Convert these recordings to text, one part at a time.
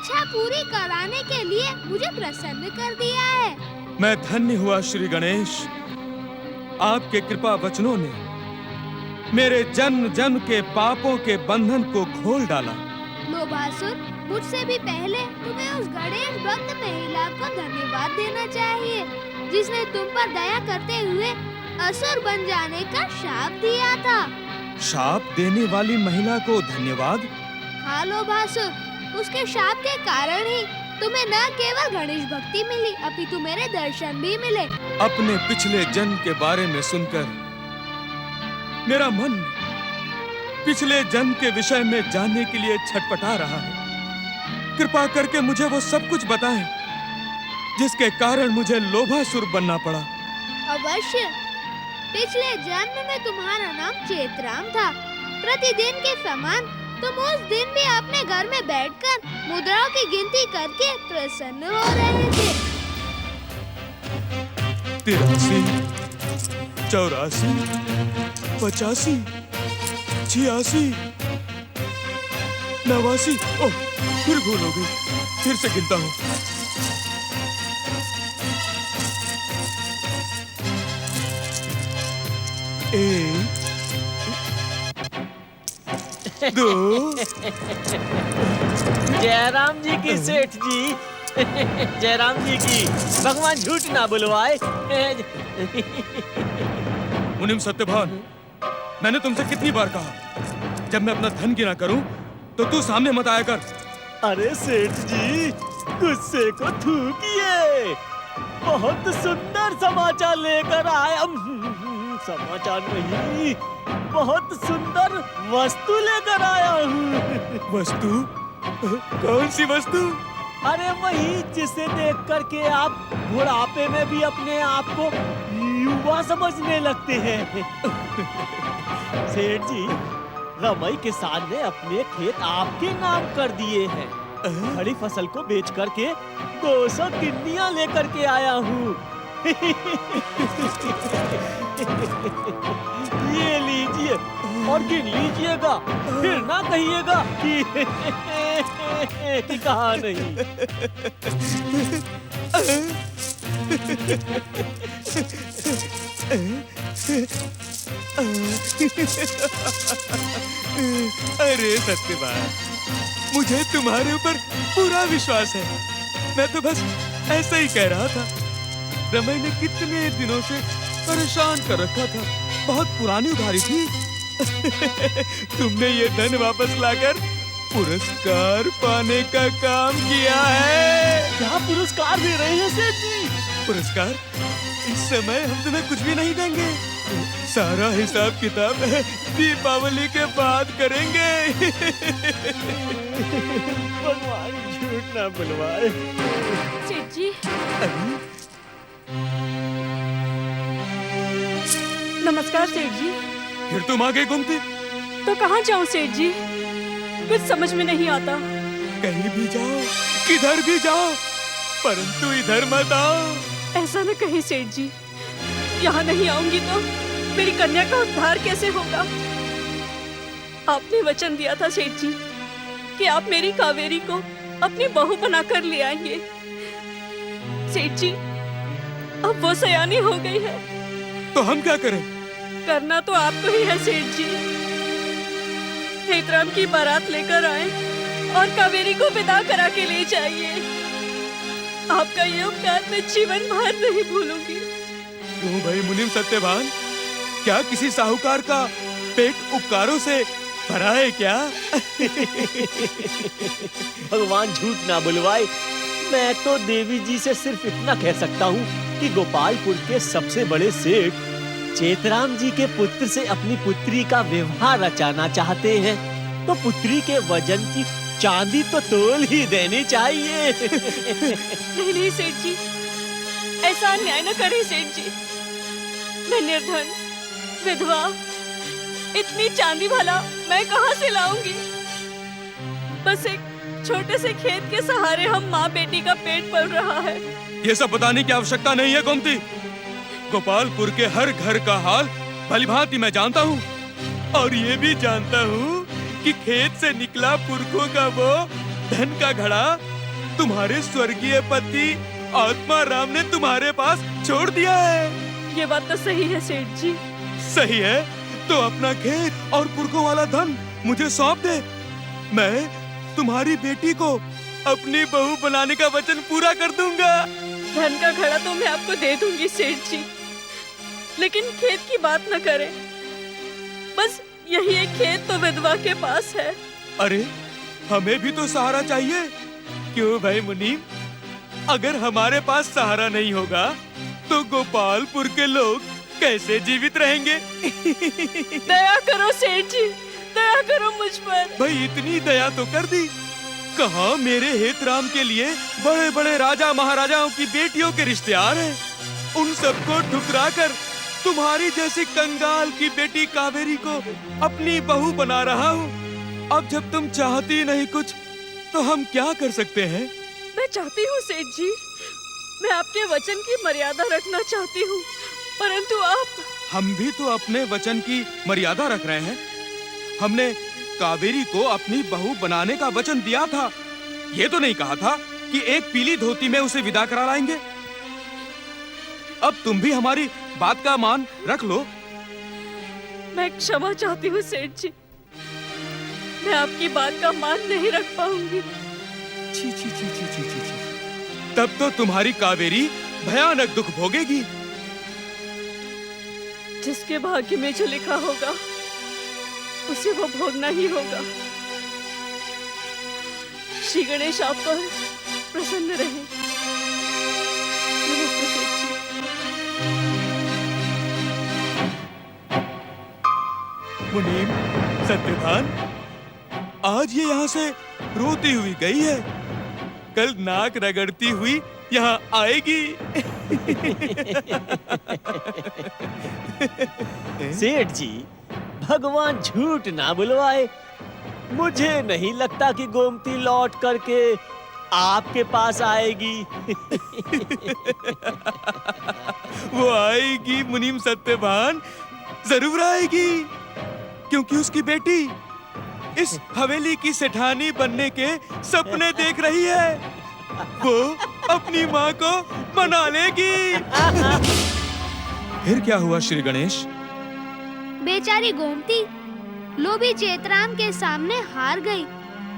इच्छा पूरी कराने के लिए मुझे प्रसन्न कर दिया है। मैं धन्य हुआ श्री गणेश। आपके कृपा वचनों ने मेरे जन्म जन्म के पापों के बंधन को खोल डाला। लोभासुर, मुझसे भी पहले तुम्हें उस गणेश भक्त महिला को धन्यवाद देना चाहिए जिसने तुम पर दया करते हुए असुर बन जाने का शाप दिया था। शाप देने वाली महिला को धन्यवाद? हाँ लोभासुर, उसके शाप के कारण ही तुम्हें न केवल गणेश भक्ति मिली अपितु मेरे दर्शन भी मिले। अपने पिछले जन्म के बारे में सुनकर मेरा मन पिछले जन्म के विषय में जानने के लिए छटपटा रहा है। कृपा करके मुझे वो सब कुछ बताएं जिसके कारण मुझे लोभासुर बनना पड़ा। अवश्य। पिछले जन्म में तुम्हारा नाम चेतराम था। प्रतिदिन के समान तुम उस दिन भी अपने घर में बैठकर मुद्राओं की गिनती करके प्रसन्न हो रहे थे। 83, 84, 85, 86, 89। ओह, फिर भूल हो गई। फिर से गिनता हूँ। एक, 2। जयराम जी की सेठ जी। जयराम जी की। भगवान झूठ ना बुलवाए। मुनिम सत्यभान, मैंने तुमसे कितनी बार कहा जब मैं अपना धन गिना करूं तो तू सामने मत आया कर। अरे सेठ जी, गुस्से को थूकिए। बहुत सुंदर समाचार लेकर आया। समाचार नहीं, बहुत सुंदर वस्तु लेकर आया हूँ। वस्तु? कौन सी वस्तु? अरे वही जिसे देख करके आप बुढ़ापे में भी अपने आप को युवा समझने लगते हैं। सेठ जी, रमई किसान ने अपने खेत आपके नाम कर दिए हैं। खड़ी फसल को बेच करके 200 किन्नियां लेकर के आया हूँ। ये लीजिए और गिन लीजिएगा, फिर ना कहिएगा कि कहा नहीं। अरे सत्यवान, मुझे तुम्हारे ऊपर पूरा विश्वास है। मैं तो बस ऐसा ही कह रहा था। रमई ने कितने दिनों से परेशान कर रखा था। बहुत पुरानी उधारी थी। तुमने ये धन वापस लाकर पुरस्कार पाने का काम किया है। क्या पुरस्कार दे रहे हैं सेठ जी? पुरस्कार? इस समय हम तुम्हें कुछ भी नहीं देंगे। सारा हिसाब किताब दीपावली के बाद करेंगे। भगवान झूठ ना बुलवाए। सेठ जी, नमस्कार सेठ जी। फिर तुम आगे घूमती? तो कहाँ जाऊँ सेठ जी, कुछ समझ में नहीं आता। कहीं भी जाओ, किधर भी जाओ, परंतु इधर मत आओ। ऐसा न कहीं सेठ जी, यहाँ नहीं आऊंगी तो मेरी कन्या का उद्धार कैसे होगा? आपने वचन दिया था सेठ जी कि आप मेरी कावेरी को अपनी बहू बनाकर ले आएंगे। सेठ जी, अब वो सयानी हो गई है। तो हम क्या करें? करना तो आपको ही है सेठ जी। हेतराम की बारात लेकर आए और कावेरी को विदा करा के ले जाइए। आपका ये उपकार मैं जीवन भर नहीं भूलूंगी। क्यों भाई मुनिम सत्यवान, क्या किसी साहूकार का पेट उपकारों से भरा है क्या? भगवान झूठ ना बुलवाए। मैं तो देवी जी से सिर्फ इतना कह सकता हूँ कि गोपालपुर के सबसे बड़े सेठ चेतराम जी के पुत्र से अपनी पुत्री का विवाह रचाना चाहते हैं, तो पुत्री के वजन की चांदी तो तोल ही देनी चाहिए। नहीं नहीं सेठ जी, ऐसा अन्याय न करें सेठ जी। मैं निर्धन विधवा, इतनी चांदी भला मैं कहाँ से लाऊंगी? बस एक छोटे से खेत के सहारे हम माँ बेटी का पेट पल रहा है। ये सब बताने की आवश्यकता नहीं है गोमती। गोपालपुर के हर घर का हाल भलीभांति मैं जानता हूँ, और ये भी जानता हूँ कि खेत से निकला पुरखों का वो धन का घड़ा तुम्हारे स्वर्गीय पति आत्मा राम ने तुम्हारे पास छोड़ दिया है। ये बात तो सही है सेठ जी। सही है तो अपना खेत और पुरखों वाला धन मुझे सौंप दे। मैं तुम्हारी बेटी को अपनी बहू बनाने का वचन पूरा कर दूंगा। धन का घड़ा तो मैं आपको दे दूंगी सेठ जी, लेकिन खेत की बात न करें। बस यही एक खेत तो विधवा के पास है। अरे हमें भी तो सहारा चाहिए। क्यों भाई मुनीम, अगर हमारे पास सहारा नहीं होगा तो गोपालपुर के लोग कैसे जीवित रहेंगे? दया करो सेठ जी, दया करो मुझ पर। भाई इतनी दया तो कर दी। कहाँ मेरे हेतराम के लिए बड़े बड़े राजा महाराजाओं की बेटियों के रिश्तेदार हैं। उन सबको ठुकरा कर तुम्हारी जैसी कंगाल की बेटी कावेरी को अपनी बहू बना रहा हूँ। अब जब तुम चाहती नहीं कुछ तो हम क्या कर सकते हैं? मैं चाहती हूँ सेठ जी, मैं आपके वचन की मर्यादा रखना चाहती हूँ, परंतु आप। हम भी तो अपने वचन की मर्यादा रख रहे हैं। हमने कावेरी को अपनी बहू बनाने का वचन दिया था। ये तो नहीं कहा था कि एक पीली धोती में उसे विदा करा लाएंगे। अब तुम भी हमारी बात का मान रख लो। मैं क्षमा चाहती हूँ सेठ जी, मैं आपकी बात का मान नहीं रख पाऊंगी। छी छी छी छी छी छी छी। तब तो तुम्हारी कावेरी भयानक दुख भोगेगी। जिसके भाग्य में जो लिखा होगा उसे वो भोगना ही होगा। श्री गणेश आप पर प्रसन्न रहे। नमस्ते सेठ जी। मुनीम, सत्यवान, आज ये यहाँ से रोती हुई गई है, कल नाक रगड़ती हुई यहाँ आएगी। सेठ जी, भगवान झूठ ना बुलवाए। मुझे नहीं लगता कि गोमती लौट करके आपके पास आएगी। वो आएगी मुनीम सत्यवान, जरूर आएगी, क्योंकि उसकी बेटी इस हवेली की सेठानी बनने के सपने देख रही है। वो अपनी माँ को मना लेगी। फिर क्या हुआ श्री गणेश? बेचारी गोमती लोभी चेतराम के सामने हार गई।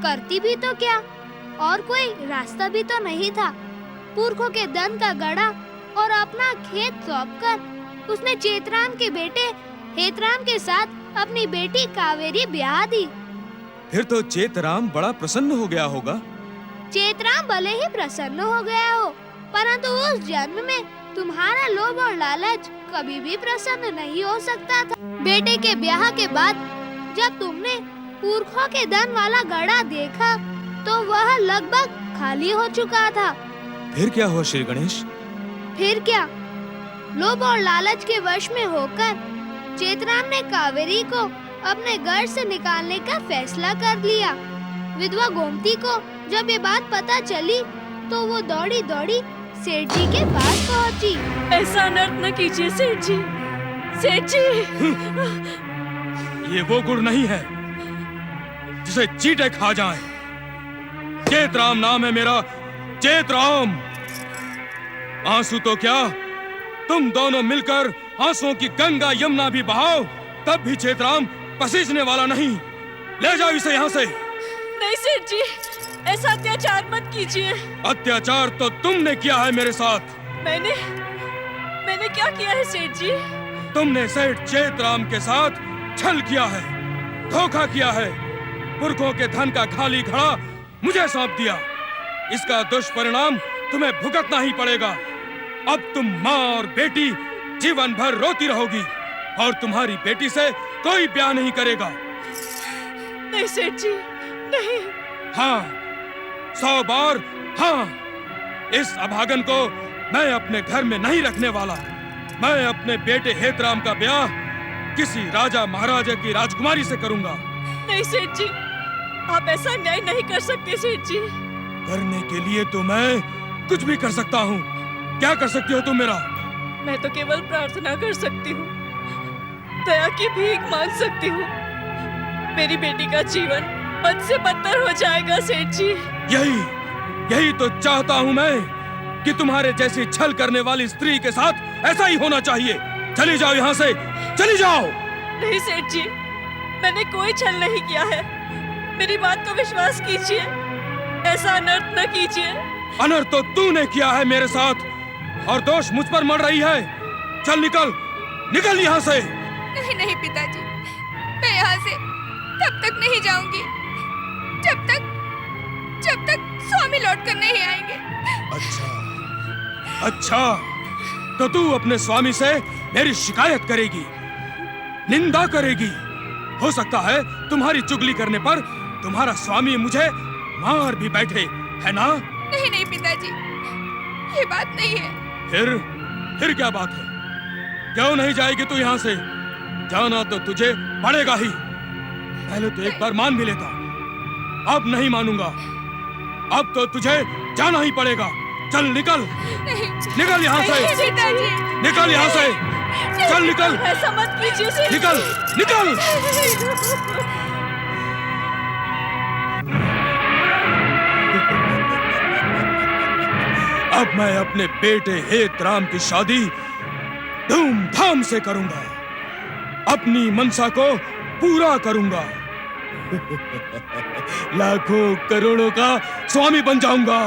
करती भी तो क्या, और कोई रास्ता भी तो नहीं था। पुरखों के धन का गड़ा और अपना खेत सौंपकर उसने चेतराम के बेटे हेतराम के साथ अपनी बेटी कावेरी ब्याह दी। फिर तो चेतराम बड़ा प्रसन्न हो गया होगा। चेतराम भले ही प्रसन्न हो गया हो, परंतु उस जन्म में तुम्हारा लोभ और लालच कभी भी प्रसन्न नहीं हो सकता था। बेटे के ब्याह के बाद जब तुमने पुरखों के धन वाला घड़ा देखा तो वह लगभग खाली हो चुका था। फिर क्या हुआ श्री गणेश? फिर क्या, लोभ और लालच के वश में होकर चेतराम ने कावेरी को अपने घर से निकालने का फैसला कर लिया। विधवा गोमती को जब ये बात पता चली तो वो दौड़ी दौड़ी सेठ जी के पास पहुंची। ऐसा अनर्थ न कीजिए सेठ जी। सेठ जी, ये वो गुड़ नहीं है जिसे चींटे खा जाएं। चेतराम नाम है मेरा, चेतराम। आंसू तो क्या, तुम दोनों मिलकर आंसुओं की गंगा यमुना भी बहाओ, तब भी चेतराम पसीजने वाला नहीं। ले जाओ इसे यहाँ से। नहीं सेठ जी, ऐसा अत्याचार मत कीजिए। अत्याचार तो तुमने किया है मेरे साथ। मैंने क्या किया है सेठ जी? तुमने सेठ चेतराम के साथ छल किया है, धोखा किया है, पुरखों के धन का खाली घड़ा मुझे सौंप दिया। इसका दुष्परिणाम तुम्हें भुगतना ही पड़ेगा। अब तुम माँ और बेटी जीवन भर रोती रहोगी और तुम्हारी बेटी से कोई ब्याह नहीं करेगा। नहीं सेठ जी, नहीं। हाँ, 100 बार हाँ। इस अभागन को मैं अपने घर में नहीं रखने वाला। मैं अपने बेटे हेतराम का ब्याह किसी राजा महाराजा की राजकुमारी से करूंगा। नहीं सेठ जी, आप ऐसा न्याय नहीं कर सकते सेठ जी। करने के लिए तो मैं कुछ भी कर सकता हूँ। क्या कर सकती हो तुम मेरा? मैं तो केवल प्रार्थना कर सकती हूँ, दया की भीख मांग सकती हूँ। मेरी बेटी का जीवन बद से बदतर हो जाएगा सेठ जी। यही तो चाहता हूं मैं कि तुम्हारे जैसी छल करने वाली स्त्री के साथ ऐसा ही होना चाहिए। चली जाओ यहाँ से, चली जाओ। नहीं सेठ जी, मैंने कोई छल नहीं किया है। मेरी बात को विश्वास कीजिए, ऐसा अनर्थ न कीजिए। अनर्थ तो तूने किया है मेरे साथ, और दोष मुझ पर मर रही है। चल निकल, निकल यहाँ से। नहीं नहीं पिताजी, मैं यहाँ से तब तक नहीं जाऊंगी जब तक स्वामी लौट कर नहीं आएंगे। अच्छा, तो तू अपने स्वामी से मेरी शिकायत करेगी, निंदा करेगी। हो सकता है तुम्हारी चुगली करने पर तुम्हारा स्वामी मुझे मार भी बैठे, है ना? नहीं नहीं पिताजी, ये बात नहीं है। फिर क्या बात है? क्यों नहीं जाएगी तू यहाँ से? जाना तो तुझे पड़ेगा ही। पहले तो एक बार मान भी लेता, अब नहीं मानूंगा। अब तो तुझे जाना ही पड़ेगा। चल निकल, निकल यहाँ से, निकल यहाँ से, चल निकल। ऐसा मत कीजिए सेठ जी। निकल, निकल। अब मैं अपने बेटे हेत राम की शादी धूमधाम से करूंगा, अपनी मनसा को पूरा करूंगा। लाखों करोड़ों का स्वामी बन जाऊंगा।